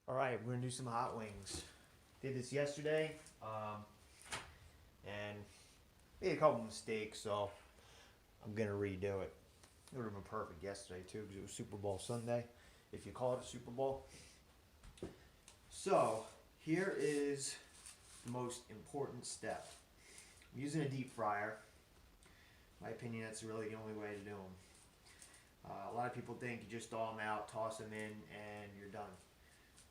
All right, we're gonna do some hot wings. Did this yesterday, and made a couple mistakes, so I'm gonna redo it. It would have been perfect yesterday too, because it was Super Bowl Sunday, if you call it a Super Bowl. So here is the most important step. I'm using a deep fryer. In my opinion, that's really the only way to do them. A lot of people think you just thaw them out, toss them in, and you're done.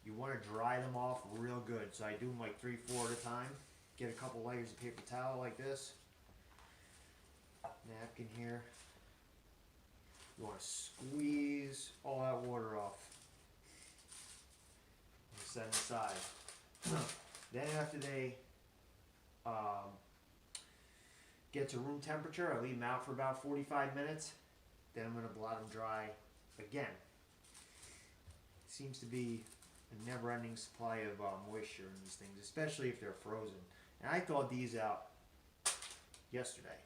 You want to dry them off real good. So I do them like 3-4 at a time. Get a couple layers of paper towel like this. Napkin here. You want to squeeze all that water off. And set it aside. Then after they get to room temperature, I leave them out for about 45 minutes. Then I'm going to let them dry again. Seems to be a never-ending supply of moisture in these things, especially if they're frozen. And I thawed these out yesterday.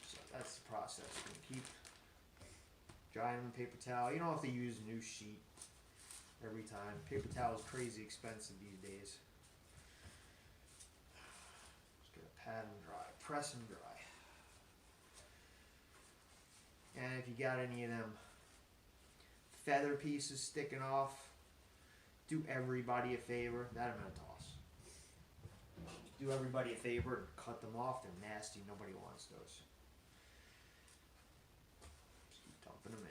So that's the process. We're going to keep drying them in paper towel. You don't have to use a new sheet every time. Paper towel is crazy expensive these days. Just going to pat them dry, press them dry. And if you got any of them feather pieces sticking off, do everybody a favor. That I'm going to toss. Do everybody a favor and cut them off. They're nasty. Nobody wants those. Just keep dumping them in.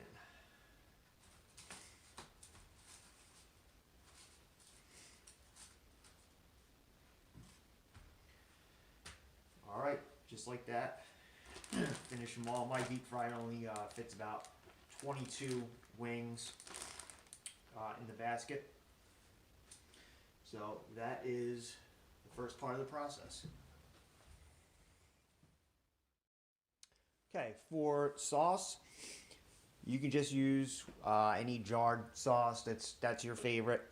Alright, just like that. Finish them all. My deep fry only fits about 22 wings in the basket. So that is the first part of the process. Okay, for sauce, you can just use any jarred sauce that's your favorite.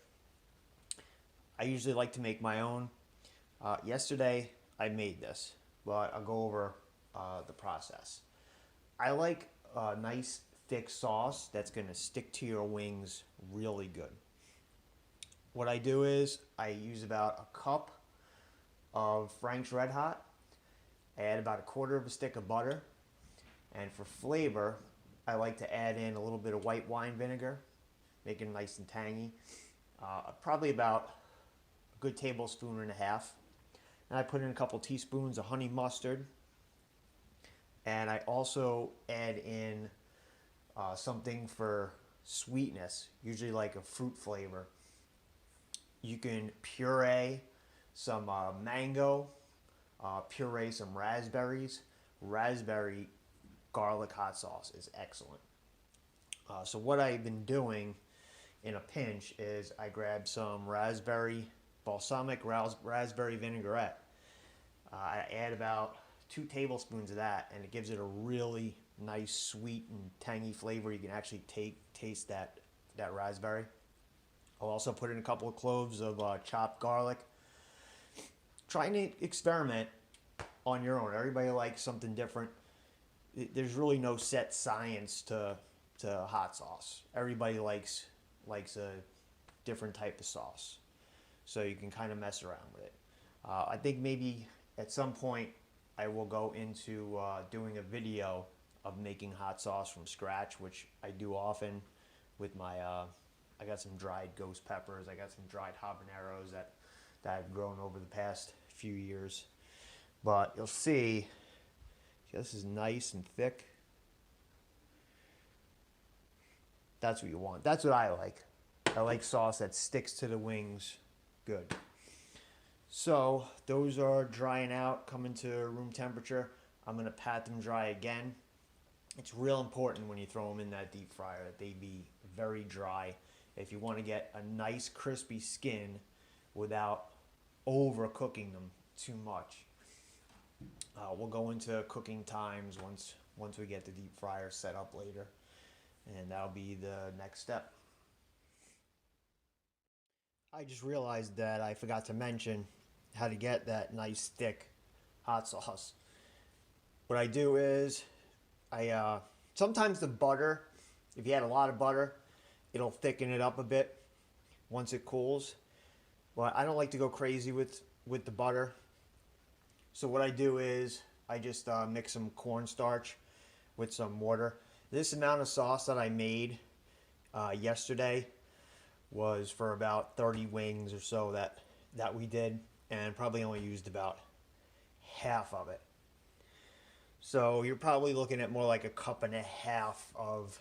I usually like to make my own. Yesterday I made this, but I'll go over the process. I like a nice thick sauce that's going to stick to your wings really good. What I do is I use about a cup of Frank's Red Hot. I add about 1/4 of a stick of butter. And for flavor, I like to add in a little bit of white wine vinegar, make it nice and tangy. Probably about a good 1.5 tablespoons. And I put in a couple teaspoons of honey mustard. And I also add in something for sweetness, usually like a fruit flavor. You can puree some mango, puree some raspberries. Raspberry garlic hot sauce is excellent. So what I've been doing in a pinch is I grab some balsamic raspberry vinaigrette. I add about 2 tablespoons of that, and it gives it a really nice sweet and tangy flavor. You can actually taste that raspberry. I'll also put in a couple of cloves of chopped garlic. Trying to experiment on your own. Everybody likes something different. There's really no set science to hot sauce. Everybody likes a different type of sauce, so you can kind of mess around with it. I think maybe at some point I will go into doing a video of making hot sauce from scratch, which I do often with my I got some dried ghost peppers, I got some dried habaneros that I've grown over the past few years. But you'll see this is nice and thick. That's what you want. That's what I like. I like sauce that sticks to the wings good. So those are drying out, coming to room temperature. I'm going to pat them dry again. It's real important when you throw them in that deep fryer that they be very dry if you want to get a nice crispy skin without overcooking them too much. We'll go into cooking times once we get the deep fryer set up later, and that'll be the next step. I just realized that I forgot to mention how to get that nice thick hot sauce. What I do is I sometimes the butter, if you add a lot of butter, it'll thicken it up a bit once it cools. But I don't like to go crazy with the butter. So what I do is I just mix some cornstarch with some water. This amount of sauce that I made yesterday was for about 30 wings or so that we did, and probably only used about half of it. So you're probably looking at more like a cup and a half of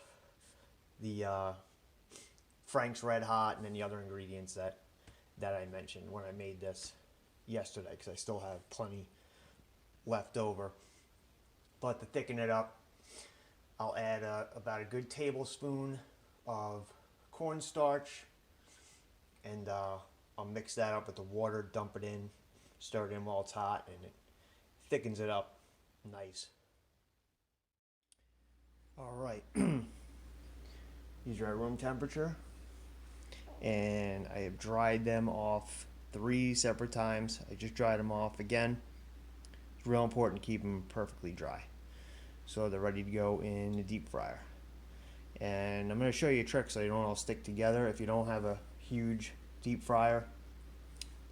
the Frank's Red Hot and then the other ingredients that I mentioned when I made this yesterday, because I still have plenty left over. But to thicken it up, I'll add about a good tablespoon of cornstarch, and I'll mix that up with the water, dump it in, stir it in while it's hot, and it thickens it up nice. All right, these are at room temperature, and I have dried them off 3 separate times. I just dried them off again. It's real important to keep them perfectly dry, so they're ready to go in the deep fryer. And I'm going to show you a trick so they don't all stick together. If you don't have a huge deep fryer,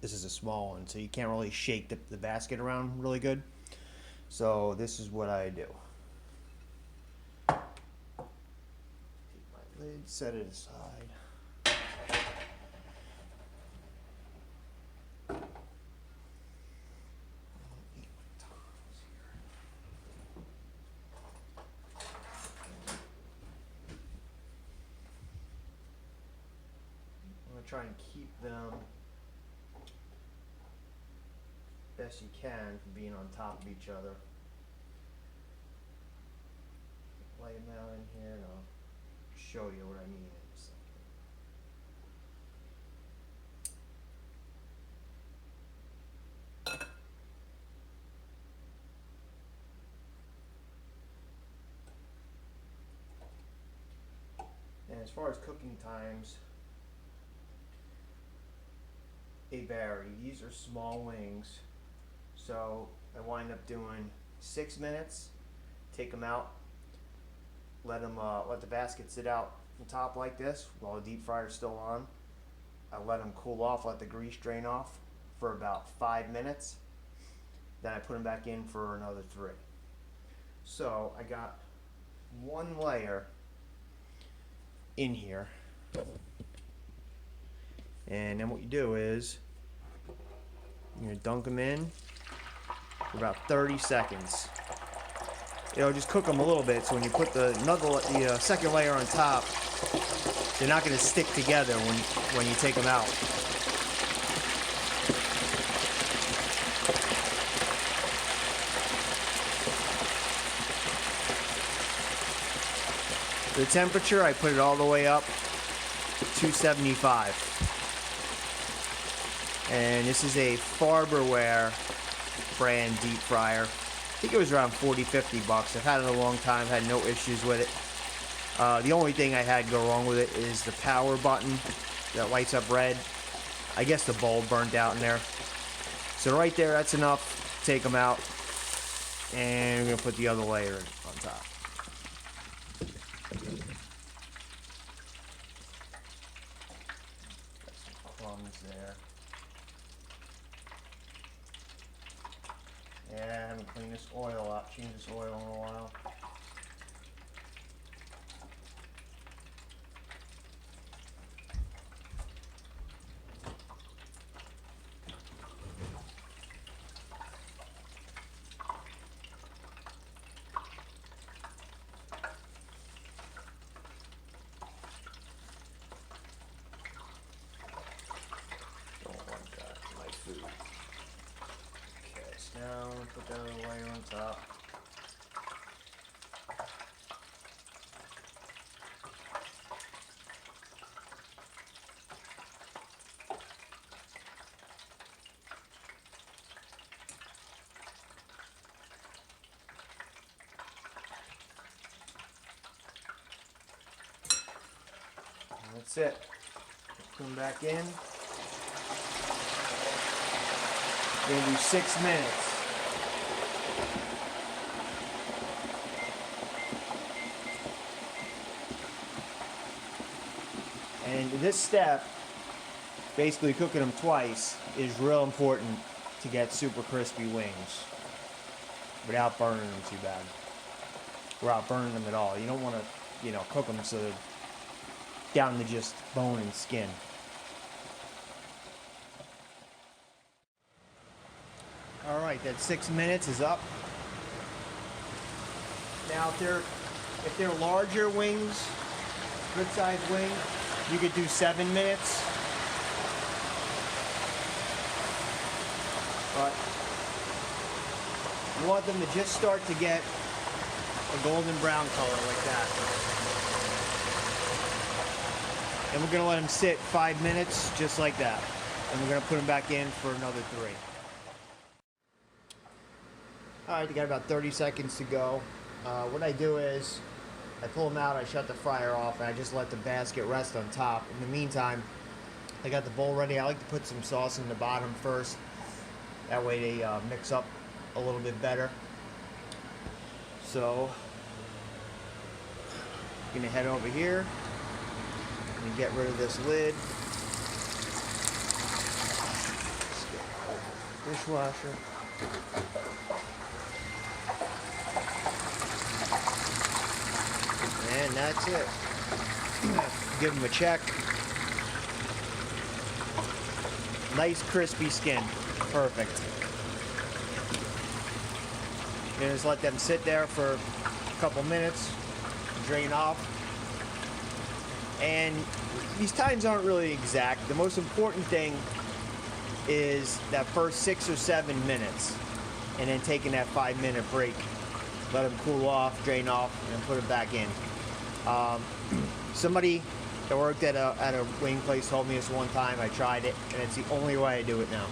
this is a small one, so you can't really shake the basket around really good. So this is what I do. Take my lid, set it aside. I'm going to try and keep them best you can from being on top of each other. Lay them out in here and I'll show you what I mean in a second. And as far as cooking times, they vary. These are small wings, so I wind up doing 6 minutes. Take them out, let the basket sit out on top like this while the deep fryer is still on. I let them cool off, let the grease drain off for about 5 minutes. Then I put them back in for another 3. So I got 1 layer in here, and then what you do is you're gonna dunk them in for about 30 seconds. It'll just cook them a little bit, so when you put the second layer on top, they're not going to stick together when you take them out. The temperature, I put it all the way up to 275. And this is a Farberware brand deep fryer. I think it was around 40-50 bucks. I've had it a long time, had no issues with it. The only thing I had go wrong with it is the power button that lights up red. I guess the bulb burnt out in there. So right there, that's enough. Take them out, and we're gonna put the other layer on top. Got some crumbs there. Yeah, I haven't cleaned this oil up, changed this oil in a while. Don't want that in my food. Okay, so now I'm going to put that other layer on top. And that's it. Put them back in. We're going to do 6 minutes. this step, basically cooking them twice, is real important to get super crispy wings without burning them too bad. Without burning them at all. You don't want to, you know, cook them so they're down to just bone and skin. Alright, that 6 minutes is up. Now if they're larger wings, good sized wing, you could do 7 minutes. But you want them to just start to get a golden brown color like that. And we're going to let them sit 5 minutes just like that. And we're going to put them back in for another 3. Alright, they got about 30 seconds to go. What I do is I pull them out, I shut the fryer off, and I just let the basket rest on top. In the meantime, I got the bowl ready. I like to put some sauce in the bottom first. That way they mix up a little bit better. So, I'm gonna head over here and get rid of this lid. Dishwasher. And that's it. Give them a check. Nice crispy skin. Perfect. And just let them sit there for a couple minutes, drain off. And these times aren't really exact. The most important thing is that first 6 or 7 minutes, and then taking that 5-minute break. Let them cool off, drain off, and then put it back in. Somebody that worked at a wing place told me this one time. I tried it, and it's the only way I do it now.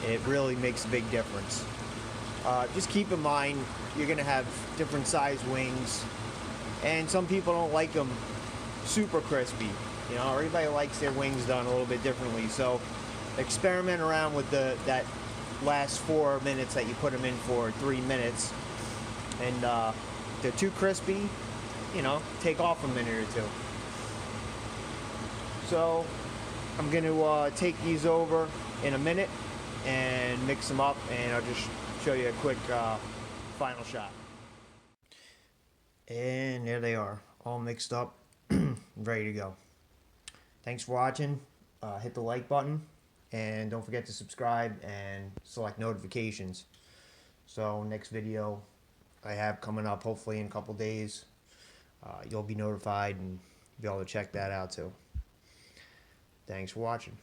It really makes a big difference. Just keep in mind, you're going to have different size wings, and some people don't like them super crispy. You know, everybody likes their wings done a little bit differently. So experiment around with that last 4 minutes that you put them in for, 3 minutes, and they're too crispy, you know, take off a minute or two. So I'm going to take these over in a minute and mix them up, and I'll just show you a quick final shot. And there they are, all mixed up, ready to go. Thanks for watching. Hit the like button, and don't forget to subscribe and select notifications. So next video I have coming up, hopefully in a couple days, you'll be notified and be able to check that out too. Thanks for watching.